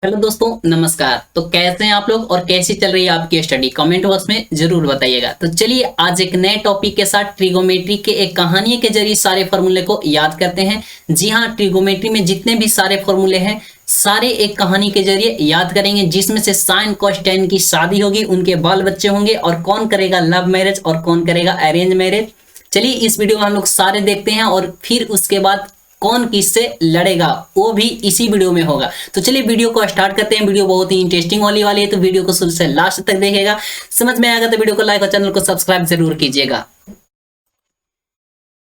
Hello दोस्तों, नमस्कार। तो कैसे हैं आप लोग और कैसी चल रही है आपकी स्टडी? कमेंट बॉक्स में जरूर बताइएगा। तो चलिए आज एक नए टॉपिक के साथ ट्रिगोमेट्री के एक कहानी के जरिए सारे फॉर्मूले को याद करते हैं। जी हाँ, ट्रिगोमेट्री में जितने भी सारे फॉर्मूले हैं सारे एक कहानी के जरिए याद करेंगे, जिसमें से साइन कॉस टेन की शादी होगी, उनके बाल बच्चे होंगे और कौन करेगा लव मैरिज और कौन करेगा अरेंज मैरिज। चलिए इस वीडियो में हम लोग सारे देखते हैं और फिर उसके बाद कौन किससे लड़ेगा वो भी इसी वीडियो में होगा। तो चलिए वीडियो को स्टार्ट करते हैं। वीडियो बहुत ही इंटरेस्टिंग होने वाली है, तो वीडियो को शुरू से लास्ट तक देखिएगा। समझ में आएगा तो वीडियो को लाइक और चैनल को सब्सक्राइब जरूर कीजिएगा।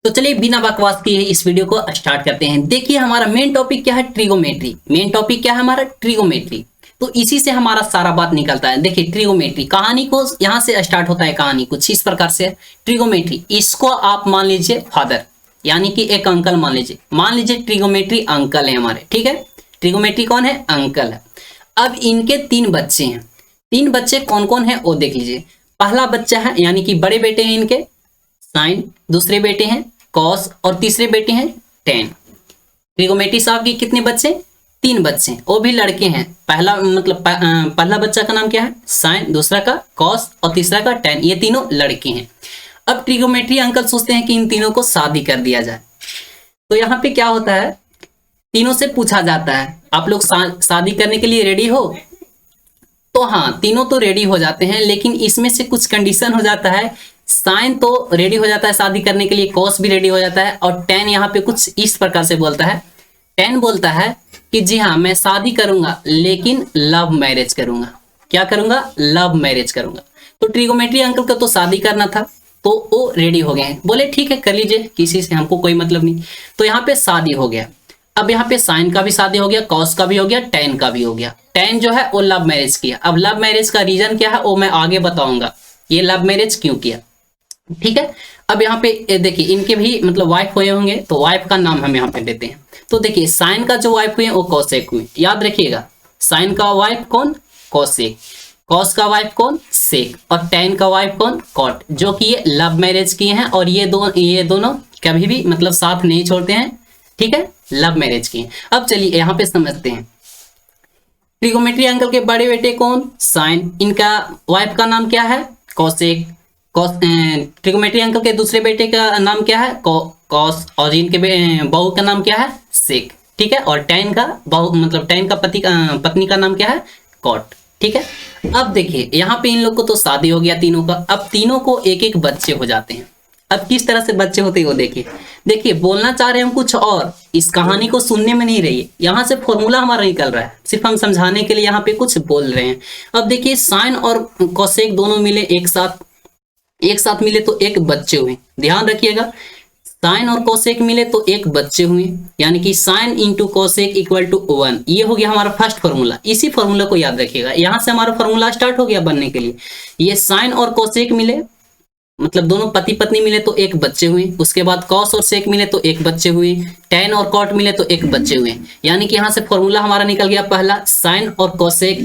तो चलिए बिना बकवास किए इस वीडियो को स्टार्ट करते हैं। देखिए हमारा मेन टॉपिक क्या है, ट्रिगोमेट्री। मेन टॉपिक क्या है हमारा, ट्रिगोमेट्री। तो इसी से हमारा सारा बात निकलता है। देखिए ट्रिगोमेट्री कहानी को यहाँ से स्टार्ट होता है। कहानी कुछ इस प्रकार से है। ट्रिगोमेट्री, इसको आप मान लीजिए फादर, यानी कि एक अंकल मान लीजिए ट्रिगोमेट्री अंकल है हमारे, ठीक है। ट्रिगोमेट्री कौन है, अंकल है। अब इनके 3 बच्चे हैं। 3 बच्चे कौन कौन है वो देख लीजिए। पहला बच्चा है यानी कि बड़े बेटे हैं इनके साइन, दूसरे बेटे हैं कॉस और तीसरे बेटे हैं टेन। ट्रिगोमेट्री साहब के कितने बच्चे, 3 बच्चे, वो भी लड़के हैं। पहला मतलब पहला बच्चा का नाम क्या है साइन, दूसरा का कॉस और तीसरा का टेन, ये तीनों लड़के हैं। अब ट्रिगोमेट्री अंकल सोचते हैं कि इन तीनों को शादी कर दिया जाए। तो यहाँ पे क्या होता है, तीनों से पूछा जाता है आप लोग शादी करने के लिए रेडी हो? तो हाँ, तीनों तो रेडी हो जाते हैं, लेकिन इसमें से कुछ कंडीशन हो जाता है। साइन तो रेडी हो जाता है शादी करने के लिए, कॉस भी रेडी हो जाता है और टेन यहाँ पे कुछ इस प्रकार से बोलता है। टेन बोलता है कि जी हाँ मैं शादी करूंगा लेकिन लव मैरिज करूंगा। क्या करूंगा, लव मैरिज करूंगा। तो ट्रिगोमेट्री अंकल का तो शादी करना था, तो वो रेडी हो गए हैं, बोले ठीक है कर लीजिए, किसी से हमको कोई मतलब नहीं। तो यहाँ पे शादी हो गया। अब यहाँ पे साइन का भी शादी हो गया, कॉस का भी हो गया, टेन का भी हो गया। टेन जो है वो लव मैरिज किया। अब लव मैरिज का रीजन क्या है वो मैं आगे बताऊंगा, ये लव मैरिज क्यों किया, ठीक है। अब यहाँ पे देखिए इनके भी मतलब वाइफ हुए होंगे, तो वाइफ का नाम हम यहाँ पे देते हैं। तो देखिए साइन का जो वाइफ हुए वो कौशिक हुए, याद रखिएगा। साइन का वाइफ कौन, कौशिक। कॉस का वाइफ कौन, सेक। और टेन का वाइफ कौन, कॉट। जो कि ये लव मैरिज किए हैं और ये दोनों कभी भी मतलब साथ नहीं छोड़ते हैं, ठीक है, लव मैरिज किए। अब चलिए यहाँ पे समझते हैं। ट्रिगोमेट्री अंकल के बड़े बेटे कौन, साइन, इनका वाइफ का नाम क्या है, कौशिक। ट्रिगोमेट्री अंकल के दूसरे बेटे का नाम क्या है, कॉस। और इनके बहू का नाम क्या है, सेक, ठीक है। और टेन का बहू मतलब टेन का पत्नी का नाम क्या है, कॉट, ठीक है। अब देखिए यहाँ पे इन लोग को तो शादी हो गया तीनों का। अब तीनों को एक एक बच्चे हो जाते हैं। अब किस तरह से बच्चे होते हैं वो देखिए। देखिए बोलना चाह रहे हैं हम कुछ और, इस कहानी को सुनने में नहीं रहिए। यहाँ से फॉर्मूला हमारा निकल रहा है, सिर्फ हम समझाने के लिए यहाँ पे कुछ बोल रहे हैं। अब देखिए साइन और कॉसेक दोनों मिले एक साथ मिले तो एक बच्चे हुए। ध्यान रखिएगा, साइन और कोसेक मिले तो एक बच्चे हुए, यानी कि sine into cosec equal to 1। ये हो गया हमारा फर्स्ट फॉर्मूला। इसी फॉर्मूला को याद रखिएगा, यहां से हमारा फॉर्मूला स्टार्ट हो गया बनने के लिए। ये साइन और कोसेक मिले मतलब दोनों पति पत्नी मिले तो एक बच्चे हुए। उसके बाद कॉस और सेक मिले तो एक बच्चे हुए। टेन और कॉट मिले तो एक बच्चे हुए। यानी कि यहाँ से फॉर्मूला हमारा निकल गया पहला, साइन और cosec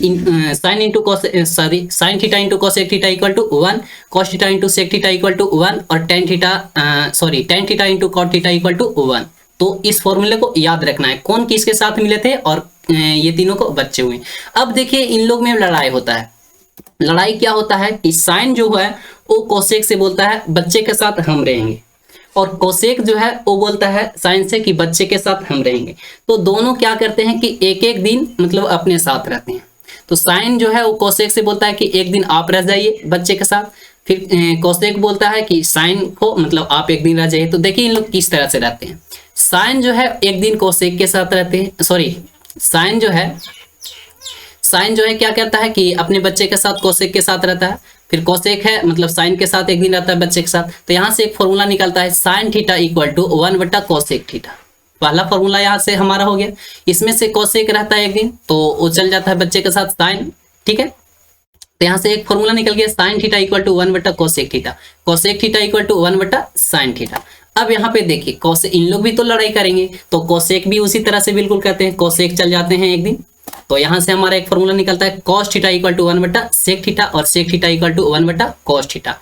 sine into sorry sine theta into cosec theta equal to 1, cos theta into sec theta equal to 1 और tan theta into cot theta equal to 1। तो इस फॉर्मूले को याद रखना है, कौन किसके साथ मिले थे और ये तीनों को बच्चे हुए। अब देखिए इन लोग में लड़ाई होता है। लड़ाई क्या होता है कि साइन जो है वो कोसेक से बोलता है बच्चे के साथ हम रहेंगे, और कोसेक जो है वो बोलता है साइन से कि बच्चे के साथ हम रहेंगे। तो दोनों क्या करते हैं कि एक एक दिन मतलब अपने साथ रहते हैं। तो साइन जो है वो कोसेक से बोलता है कि एक दिन आप रह जाइए बच्चे के साथ, फिर कोसेक बोलता है कि साइन को मतलब आप एक दिन रह जाइए। तो देखिए इन लोग किस तरह से रहते हैं। साइन जो है एक दिन कोसेक के साथ रहते हैं, सॉरी साइन जो है क्या करता है कि अपने बच्चे के साथ कोसेक के साथ रहता है, फिर कोसेक है मतलब साइन के साथ एक दिन रहता है बच्चे के साथ। तो यहाँ से एक फॉर्मूला निकलता है, sine theta equal to 1 cosec theta. पहला फॉर्मूला यहाँ से हमारा हो गया। इसमें से कोसेक रहता है एक दिन तो वो चल जाता है बच्चे के साथ साइन, ठीक है। तो यहाँ से एक फॉर्मूला निकल गया, sine theta equal to 1 cosec theta, cosec theta equal to 1 sine theta. अब यहाँ पे देखिए कोसेक, इन लोग भी तो लड़ाई करेंगे तो कोसेक भी उसी तरह से बिल्कुल करते हैं, कोसेक चल जाते हैं एक दिन। तो यहाँ से हमारा एक फॉर्मूला निकलता है, cos theta equal to 1 sec theta और sec theta equal to 1 cos theta.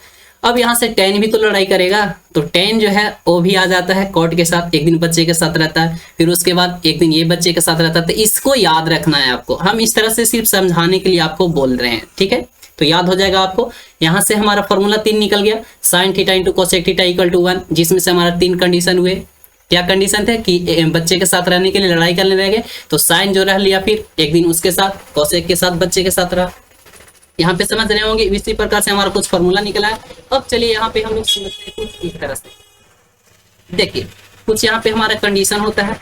अब यहाँ से tan भी तो लड़ाई करेगा, तो tan जो है वो भी आ जाता है cot के साथ, एक दिन बच्चे के साथ रहता है, फिर उसके बाद एक दिन ये बच्चे के साथ रहता है। तो इसको याद रखना है आपको, हम इस तरह से सिर्फ समझाने के लिए आपको बोल रहे हैं, ठीक है। तो याद हो जाएगा आपको। यहाँ से हमारा फॉर्मूला 3 निकल गया, sin theta into cosec theta equal to 1, जिसमें से हमारा 3 कंडीशन हुए। क्या कंडीशन थे कि बच्चे के साथ रहने के लिए लड़ाई करने रह गए, तो साइन जो रह लिया, फिर एक दिन उसके साथ, कौशिक के साथ बच्चे के साथ रहा। यहाँ पे समझ रहे होंगे, इसी प्रकार से हमारा कुछ फॉर्मूला निकला है। अब चलिए यहाँ पे हम लोग समझते हैं कुछ इस तरह से। देखिए कुछ यहाँ पे हमारा कंडीशन होता है,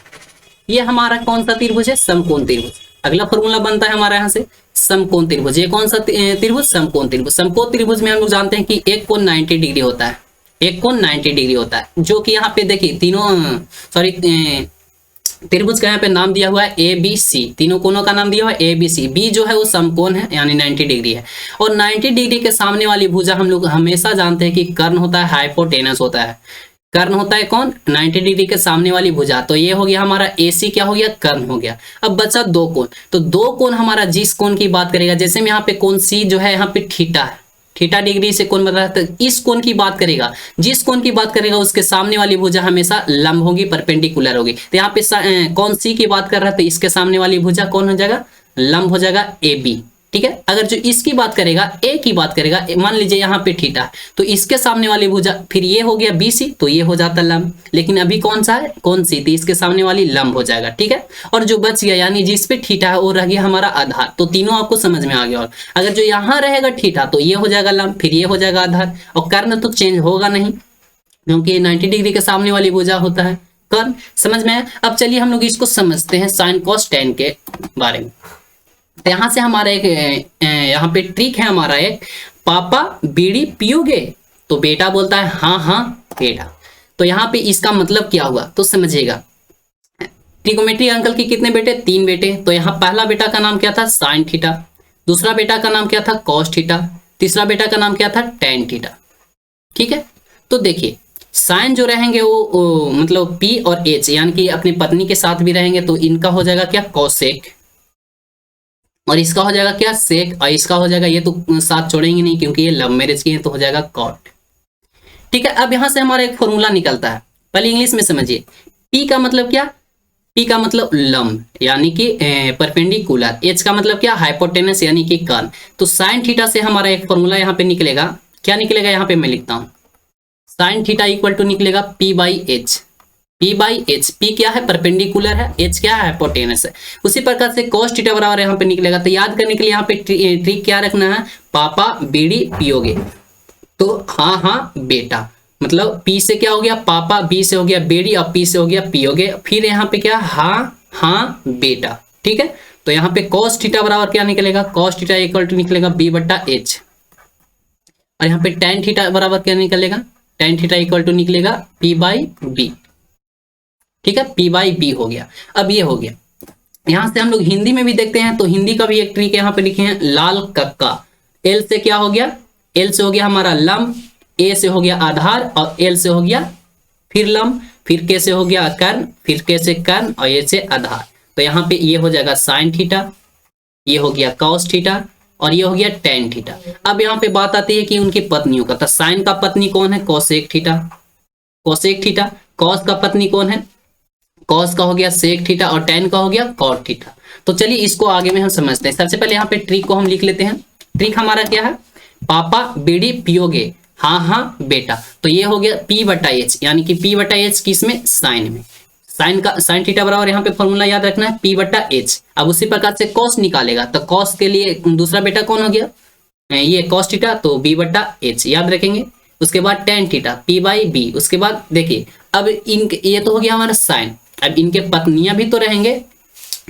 ये हमारा कौन सा त्रिभुज है, समकोण त्रिभुज। अगला फॉर्मूला बनता है हमारा यहाँ से समकोण त्रिभुज। ये कौन सा त्रिभुज, समकोण त्रिभुज। समकोण त्रिभुज में हम लोग जानते हैं कि एक कोण 90 डिग्री होता है, एक कोण 90 डिग्री होता है, जो कि यहाँ पे देखिए तीनों त्रिभुज का यहाँ पे नाम दिया हुआ है ए बी सी, तीनों कोणों का नाम दिया हुआ है ए बी सी। बी जो है वो समकोण है, यानी 90 डिग्री है। और 90 डिग्री के सामने वाली भुजा हम लोग हमेशा जानते हैं कि कर्ण होता है, हाइपोटेनस होता है। कर्ण होता है कौन, 90 डिग्री के सामने वाली भुजा। तो ये हो गया हमारा AC, क्या हो गया, कर्ण हो गया। अब बचा दो कोण, तो दो कोण हमारा जिस कोण की बात करेगा, जैसे में यहाँ पे कोण C जो है यहाँ पे थीटा है, थीटा डिग्री से कोण बन रहा है, तो इस कोण की बात करेगा, जिस कोण की बात करेगा उसके सामने वाली भुजा हमेशा लंब होगी, परपेंडिकुलर होगी। तो यहाँ पे कोण C की बात कर रहा है, तो इसके सामने वाली भुजा कौन हो जाएगा, लंब हो जाएगा AB, ठीक है। अगर जो इसकी बात करेगा, A की बात करेगा, मान लीजिए यहाँ पे थीटा, तो इसके सामने वाली भुजा, फिर ये हो गया BC, तो ये हो जाता लंब। लेकिन अभी कौन सा है, कौन सी, तो इसके सामने वाली लंब हो जाएगा, ठीक है। और जो बच गया, यानी जिस पे थीटा है वो रह गया हमारा आधार। तो तीनों आपको समझ में आ गया। और अगर जो यहाँ रहेगा थीटा, तो ये हो जाएगा लंब, फिर ये हो जाएगा आधार। और कर्ण तो चेंज होगा नहीं, क्योंकि 90 डिग्री के सामने वाली भुजा होता है कर्ण। समझ में आया। अब चलिए हम लोग इसको समझते हैं साइन कॉस टेन के बारे में। तो यहाँ से हमारा एक यहाँ पे ट्रिक है हमारा एक, पापा बीड़ी पियोगे, तो बेटा बोलता है हाँ हाँ बेटा। तो यहाँ पे इसका मतलब क्या हुआ तो समझिएगा। ट्रिगोमेट्री अंकल के कितने बेटे, 3 बेटे। तो यहाँ पहला बेटा का नाम क्या था, साइन थीटा। दूसरा बेटा का नाम क्या था, कॉस थीटा। तीसरा बेटा का नाम क्या था, टेन थीटा, ठीक है। तो देखिए साइन जो रहेंगे वो मतलब P और H, यानी कि अपनी पत्नी के साथ भी रहेंगे, तो इनका हो जाएगा क्या, कॉसेक। और इसका हो जाएगा क्या, सेक। और इसका हो जाएगा, ये तो साथ छोड़ेंगे नहीं क्योंकि ये लव मैरिज की है, तो हो जाएगा कॉट, ठीक है। अब यहां से हमारा एक फॉर्मूला निकलता है, पहले इंग्लिश में समझिए। P का मतलब क्या, P का मतलब लंब यानी कि परपेंडिकुलर। H का मतलब क्या, हाइपोटेनस यानी कि कर्ण। तो साइन थीटा से हमारा एक फॉर्मूला यहाँ पे निकलेगा, क्या निकलेगा, यहाँ पे मैं लिखता हूँ, साइन थीटा इक्वल टू निकलेगा P/H। P/H, P क्या है, परपेंडिकुलर है, H क्या है, हाइपोटेनस है। उसी प्रकार से cos थीटा बराबर यहाँ पे निकलेगा। तो याद करने के लिए यहाँ पे ट्रिक क्या रखना है, पापा बीड़ी पियोगे, तो हाँ हाँ बेटा, मतलब P से क्या हो गया पापा, B से हो गया बेड़ी, और P से हो गया पियोगे। फिर यहाँ पे क्या, हाँ हाँ बेटा, ठीक है। तो यहाँ पे cos थीटा बराबर क्या निकलेगा, cos थीटा इक्वल टू निकलेगा B/H। और यहाँ पे tan थीटा बराबर क्या निकलेगा, tan थीटा इक्वल टू निकलेगा P/B, ठीक है। P/B हो गया। अब ये हो गया। यहां से हम लोग हिंदी में भी देखते हैं, तो हिंदी का भी एक ट्रिक यहाँ पे लिखे हैं, लाल कक्का। L से क्या हो गया, L से हो गया हमारा लंब, A से हो गया आधार, और L से हो गया फिर लंब, फिर K से हो गया कर्ण, फिर K से कर्ण, और A से आधार। तो यहाँ पे ये हो जाएगा साइन थीटा, ये हो गया कॉस थीटा, और ये हो गया टेन थीटा। अब यहाँ पे बात आती है कि उनकी पत्नियों का, तो साइन का पत्नी कौन है, cosec theta, cosec theta. Cos का पत्नी कौन है, कॉस का हो गया सेक थीटा, और टेन का हो गया कॉट थीटा। तो चलिए इसको आगे में हम समझते हैं। सबसे पहले यहाँ पे ट्रिक को हम लिख लेते हैं। ट्रिक हमारा क्या है, पापा बीड़ी पियोगे, हाँ हाँ बेटा। तो ये हो गया P/H, यानी कि P/H किसमें, साइन में। साइन का, साइन थीटा बराबर यहाँ पे फॉर्मूला याद रखना है P/H। अब उसी प्रकार से कॉस निकालेगा, तो कॉस के लिए दूसरा बेटा कौन हो गया, ये कॉस थीटा, तो B/H याद रखेंगे। उसके बाद टेन थीटा P/B। उसके बाद देखिए अब इनके, ये तो हो गया हमारा साइन। अब इनके पत्नियां भी तो रहेंगे,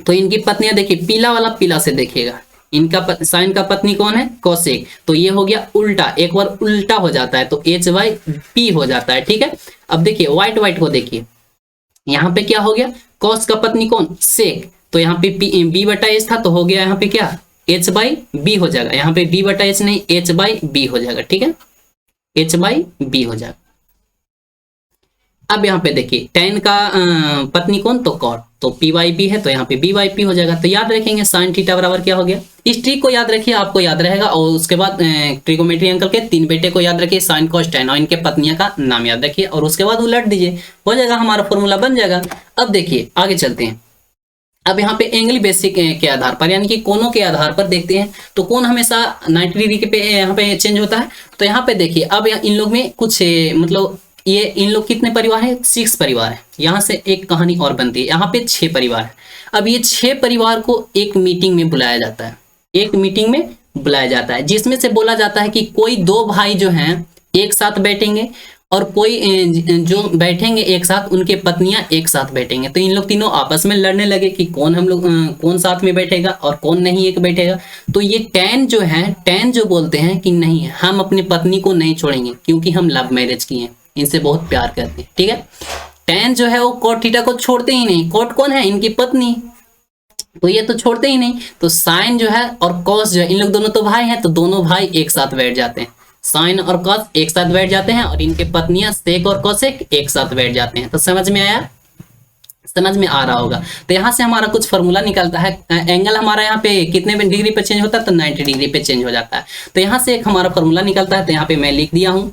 तो इनकी पत्नियां देखिए, पीला वाला पीला से देखिएगा, इनका साइन का पत्नी कौन है, कोसेक। तो ये हो गया उल्टा, एक बार उल्टा हो जाता है तो H/P हो जाता है, ठीक है। अब देखिए व्हाइट व्हाइट को देखिए, यहाँ पे क्या हो गया, कॉस का पत्नी कौन, सेक। तो यहाँ पे B/H था, तो हो गया यहाँ पे क्या, H/B हो जाएगा। यहाँ पे B/H नहीं, H/B हो जाएगा, ठीक है, H/B हो जाएगा। अब यहाँ पे देखिए टेन का पत्नी कौन, तो कॉट। तो पी वाई पी है तो यहाँ पे बी वाई पी हो जाएगा। तो याद रखेंगे साइन थीटा बराबर क्या हो गया, इस ट्रिक को याद रखिए, आपको याद रहेगा। और उसके बाद ट्रिगोमेट्री अंकल के 3 बेटे को याद रखिए, साइन कॉस टैन, और इनके पत्नियां का नाम याद रखिए और उसके बाद उलट दीजिए, हो जाएगा, हमारा फॉर्मूला बन जाएगा। अब देखिए आगे चलते हैं। अब यहाँ पे एंगल बेसिक के आधार पर यानी कि कोनों के आधार पर देखते हैं। तो कोण हमेशा 90 डिग्री के पे यहाँ पे चेंज होता है। तो यहाँ पे देखिए अब इन लोग में कुछ मतलब ये इन लोग कितने परिवार हैं, 6 परिवार है। यहाँ से एक कहानी और बनती है, यहाँ पे 6 परिवार है। अब ये 6 परिवार को एक मीटिंग में बुलाया जाता है, एक मीटिंग में बुलाया जाता है, जिसमें से बोला जाता है कि कोई 2 भाई जो हैं एक साथ बैठेंगे और कोई जो बैठेंगे एक साथ उनके पत्नियां एक साथ बैठेंगे। तो इन लोग तीनों आपस में लड़ने लगे कि कौन साथ में बैठेगा और कौन नहीं एक बैठेगा। तो ये टैन जो है, टैन जो बोलते हैं कि नहीं, हम अपनी पत्नी को नहीं छोड़ेंगे क्योंकि हम लव मैरिज किए हैं, इनसे बहुत प्यार करते हैं, ठीक है। टैन जो है वो कॉट थीटा को छोड़ते ही नहीं। कॉट कौन है, इनकी पत्नी, तो ये तो छोड़ते ही नहीं। तो साइन जो है और कॉस जो है, इन लोग दोनों तो भाई हैं, तो दोनों भाई एक साथ बैठ जाते हैं, साइन और कॉस एक साथ बैठ जाते हैं और इनके पत्नियां सेक और कोसेक एक साथ बैठ जाते हैं। तो समझ में आया, समझ में आ रहा होगा। तो यहाँ से हमारा कुछ फॉर्मूला निकलता है। एंगल हमारा यहाँ पे कितने डिग्री पे चेंज होता है, तो 90 डिग्री पे चेंज हो जाता है। तो यहाँ से एक हमारा फॉर्मूला निकलता है, तो यहाँ पे मैं लिख दिया हूँ।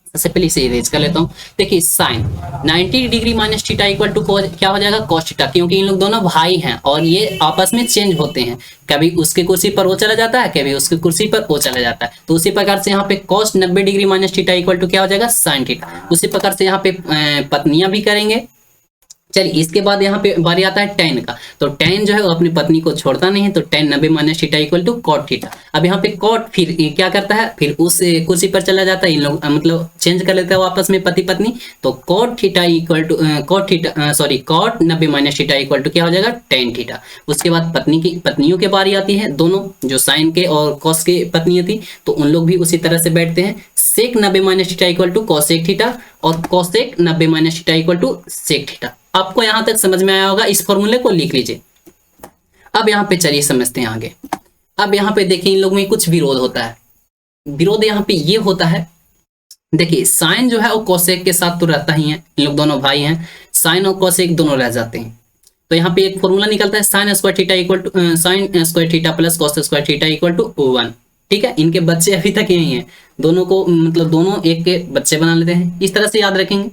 सबसे पहले इसे इरेज कर लेता हूँ। देखिए sine 90 degree minus theta equal to क्या हो जाएगा, कॉस थीटा, क्योंकि इन लोग दोनों भाई हैं और ये आपस में चेंज होते हैं, कभी उसकी कुर्सी पर वो चला जाता है, कभी उसकी कुर्सी पर वो चला जाता है। तो उसी प्रकार से यहाँ पे cos 90 degree minus theta equal to क्या हो जाएगा, साइन थीटा। उसी प्रकार से यहाँ पे पत्नियां भी करेंगे। चलिए इसके बाद यहाँ पे बारी आता है टैन का। तो टैन जो है वो अपनी पत्नी को छोड़ता नहीं है, तो tan 90 minus theta equal to cot theta. अब यहाँ पे कॉट फिर क्या करता है, फिर उस कुर्सी पर चला जाता है, इन लोग मतलब चेंज कर लेते हैं आपस में पति पत्नी। तो cot theta equal to cot 90 minus theta equal to क्या हो जाएगा, टैन थीटा। उसके बाद पत्नियों के बारी आती है, दोनों जो साइन के और कॉस के पत्नियां थी, तो उन लोग भी उसी तरह से बैठते हैं। Sec 90 minus theta equal to cosec theta और cosec 90 minus theta equal to sec theta. आपको यहां तक समझ में आया होगा, इस फॉर्मूले को लिख लीजिए। अब यहाँ पे चलिए समझते हैं आगे। अब यहाँ पे देखिए इन लोगों में कुछ विरोध होता है। विरोध यहाँ पे ये होता है, देखिए साइन जो है वो कोसेक के साथ तो रहता ही है, इन लोग दोनों भाई हैं, साइन और कोसेक दोनों रह जाते हैं। तो यहाँ पे एक फॉर्मूला निकलता है, sine square theta equal to sine square theta plus cos square theta equal to 1। ठीक है, इनके बच्चे अभी तक यही हैं, दोनों को मतलब दोनों एक के बच्चे बना लेते हैं, इस तरह से याद रखेंगे।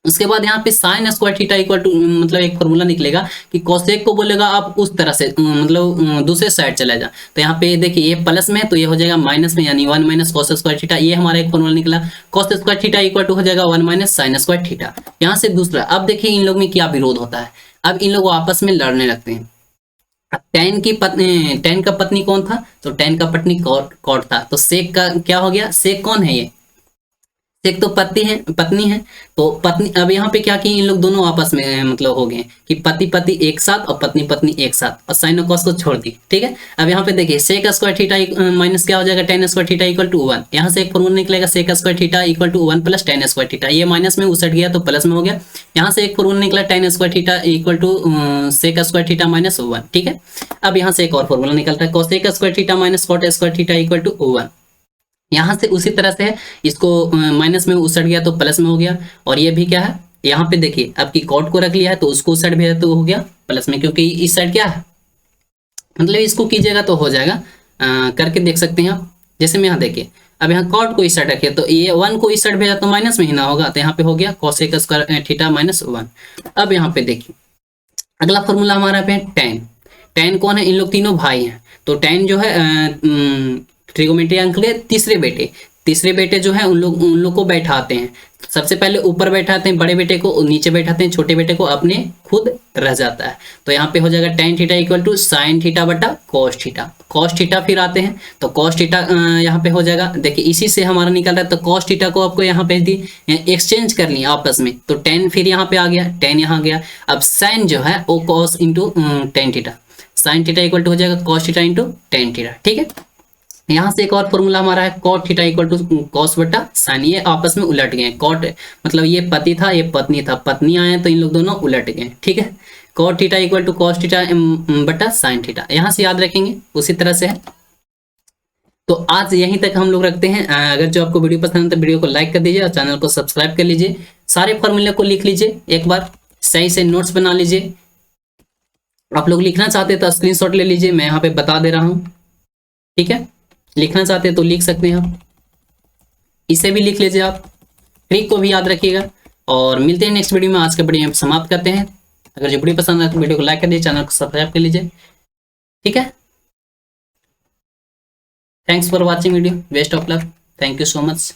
उसके बाद यहाँ पे sine square theta equal to मतलब एक फॉर्मूला निकलेगा कि कोसेक को बोलेगा आप उस तरह से मतलब दूसरे साइड चला जा। तो यहाँ पे देखिए ये प्लस में है तो ये हो जाएगा माइनस में, यानी 1 माइनस कॉस स्क्वायर थीटा। ये हमारा एक फॉर्मूला निकला। Cos square theta equal to हो जाएगा 1 माइनस साइन स्क्वायर थीटा। यहाँ से दूसरा, अब देखिए इन लोग में क्या विरोध होता है। अब इन लोग आपस में लड़ने लगते हैं। टैन का पत्नी कौन था, तो टैन का पत्नी कॉट था। तो सेक का क्या हो गया, सेक कौन है, ये सेक तो पत्नी है। तो पत्नी, अब यहाँ पे क्या कि इन लोग दोनों आपस में मतलब हो गए कि पति एक साथ और पत्नी एक साथ, और साइन और कॉस को छोड़ दी। ठीक है, अब यहाँ पे देखिए सेक स्क्वायर थीटा माइनस क्या हो जाएगा, tan square theta equal to 1। यहाँ से एक फॉर्मूला निकलेगा, sec square theta equal to 1 plus tan square theta. ये माइनस में उसट गया तो प्लस में हो गया। यहाँ से एक फॉर्मूला निकला, tan square theta equal to sec square theta minus 1। ठीक है, अब यहाँ से एक और फॉर्मूला निकलता है, cosec square theta minus cot square theta equal to 1। यहाँ से उसी तरह से है, इसको माइनस में उसट गया तो प्लस में हो गया। और ये भी क्या है, यहाँ पे देखिए अब की कॉट को रख लिया है तो उसको उस साइड भेजा तो हो गया प्लस में, क्योंकि इस साइड क्या है मतलब इसको कीजिएगा तो हो जाएगा, करके देख सकते हैं आप। जैसे मैं यहाँ देखिए, अब यहाँ कॉट को इस साइड रखिए तो ये 1 को इस साइड भेजा तो माइनस में ही ना होगा, तो यहाँ पे हो गया कोसेक स्क्वायर थीटा माइनस 1। अब यहाँ पे देखिए अगला फॉर्मूला हमारा पे टैन। टैन कौन है, इन लोग तीनों भाई हैं। तो टैन जो है ट्रिगोमेट्री अंकल के तीसरे बेटे जो है उन लोग को बैठाते हैं। सबसे पहले ऊपर बैठाते हैं बड़े बेटे को, नीचे बैठाते हैं छोटे बेटे को, अपने खुद रह जाता है। तो यहाँ पे हो जाएगा tan theta equal to sine theta बटा कॉस थीटा। कॉस थीटा फिर आते हैं तो कॉस थीटा यहाँ पे हो जाएगा, देखिए इसी से हमारा निकल रहा है। तो कॉस थीटा को आपको यहाँ पे दी एक्सचेंज कर लिया आपस में, तो टैन फिर यहाँ पे आ गया, टैन यहाँ गया। अब साइन जो है वो cos into tan theta, sine theta equal to हो जाएगा cos theta into tan theta. ठीक है, यहाँ से एक और फॉर्मूला हमारा है, cot theta equal to cos बटा साइन। ये आपस में उलट गए, कॉट मतलब ये पति था ये पत्नी था, पत्नी आए तो इन लोग दोनों उलट गए। ठीक है, cot theta equal to cos theta बटा साइन थीटा, यहाँ से याद रखेंगे उसी तरह से है। तो आज यहीं तक हम लोग रखते हैं। अगर जो आपको वीडियो पसंद है तो वीडियो को लाइक कर दीजिए और चैनल को सब्सक्राइब कर लीजिए। सारे फॉर्मूले को लिख लीजिए, एक बार सही से नोट्स बना लीजिए, आप लोग लिखना चाहते हैं तो स्क्रीनशॉट ले लीजिए, मैं यहाँ पे बता दे रहा हूँ। ठीक है, लिखना चाहते हैं तो लिख सकते हैं आप, इसे भी लिख लीजिए आप, ट्रिक को भी याद रखिएगा। और मिलते हैं नेक्स्ट वीडियो में। आज के वीडियो में समाप्त करते हैं। अगर जो वीडियो पसंद आए तो वीडियो को लाइक कर दीजिए, चैनल को सब्सक्राइब कर लीजिए। ठीक है, thanks for watching video, best of luck, thank you so much.